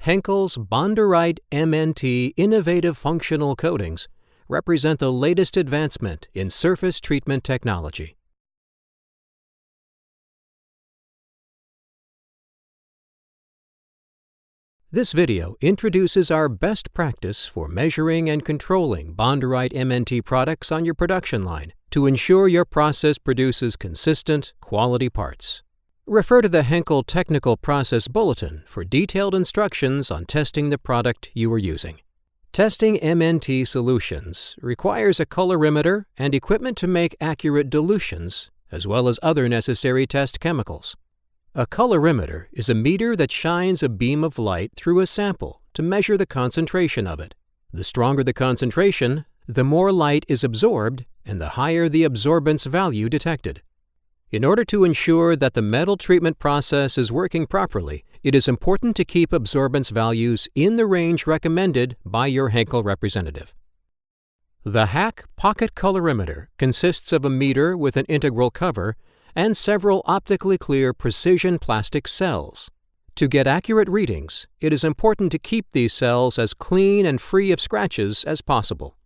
Henkel's Bonderite MNT Innovative Functional Coatings represent the latest advancement in surface treatment technology. This video introduces our best practice for measuring and controlling Bonderite MNT products on your production line to ensure your process produces consistent, quality parts. Refer to the Henkel Technical Process Bulletin for detailed instructions on testing the product you are using. Testing MNT solutions requires a colorimeter and equipment to make accurate dilutions, as well as other necessary test chemicals. A colorimeter is a meter that shines a beam of light through a sample to measure the concentration of it. The stronger the concentration, the more light is absorbed and the higher the absorbance value detected. In order to ensure that the metal treatment process is working properly, it is important to keep absorbance values in the range recommended by your Henkel representative. The HACH pocket colorimeter consists of a meter with an integral cover and several optically clear precision plastic cells. To get accurate readings, it is important to keep these cells as clean and free of scratches as possible.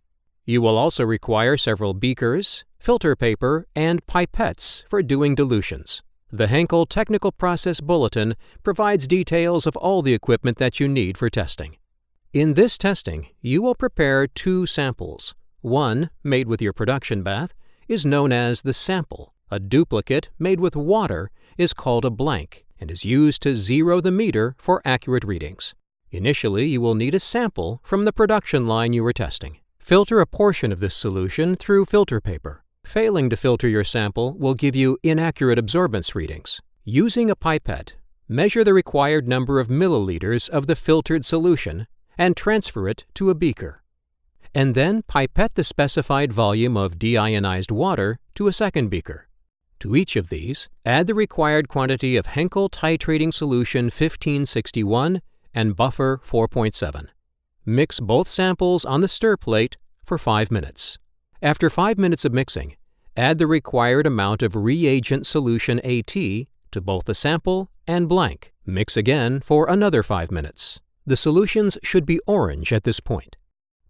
You will also require several beakers, filter paper, and pipettes for doing dilutions. The Henkel Technical Process Bulletin provides details of all the equipment that you need for testing. In this testing, you will prepare two samples. One, made with your production bath, is known as the sample. A duplicate made with water is called a blank and is used to zero the meter for accurate readings. Initially, you will need a sample from the production line you are testing. Filter a portion of this solution through filter paper. Failing to filter your sample will give you inaccurate absorbance readings. Using a pipette, measure the required number of milliliters of the filtered solution and transfer it to a beaker. And then pipette the specified volume of deionized water to a second beaker. To each of these, add the required quantity of Henkel titrating solution 1561 and buffer 4.7. Mix both samples on the stir plate for 5 minutes. After 5 minutes of mixing, add the required amount of reagent solution AT to both the sample and blank. Mix again for another 5 minutes. The solutions should be orange at this point.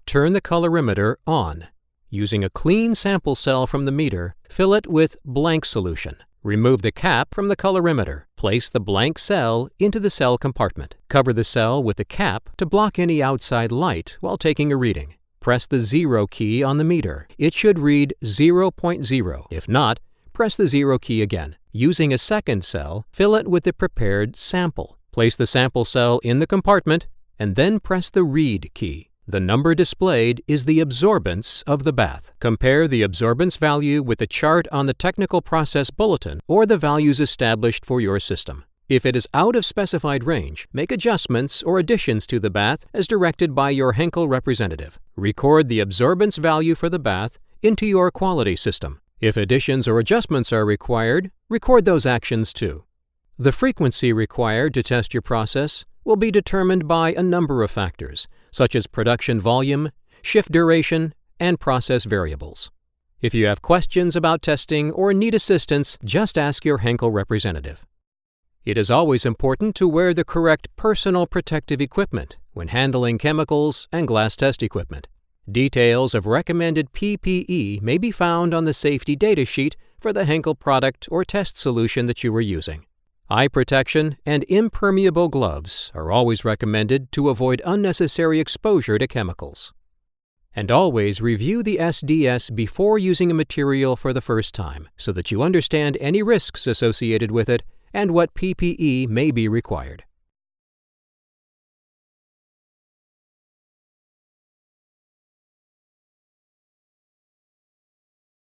Turn the colorimeter on. Using a clean sample cell from the meter, fill it with blank solution. Remove the cap from the colorimeter. Place the blank cell into the cell compartment. Cover the cell with the cap to block any outside light while taking a reading. Press the 0 key on the meter. It should read 0.0. If not, press the 0 key again. Using a second cell, fill it with the prepared sample. Place the sample cell in the compartment and then press the read key. The number displayed is the absorbance of the bath. Compare the absorbance value with the chart on the Technical Process Bulletin or the values established for your system. If it is out of specified range, make adjustments or additions to the bath as directed by your Henkel representative. Record the absorbance value for the bath into your quality system. If additions or adjustments are required, record those actions too. The frequency required to test your process will be determined by a number of factors, such as production volume, shift duration, and process variables. If you have questions about testing or need assistance, just ask your Henkel representative. It is always important to wear the correct personal protective equipment when handling chemicals and glass test equipment. Details of recommended PPE may be found on the safety data sheet for the Henkel product or test solution that you are using. Eye protection and impermeable gloves are always recommended to avoid unnecessary exposure to chemicals. And always review the SDS before using a material for the first time so that you understand any risks associated with it and what PPE may be required.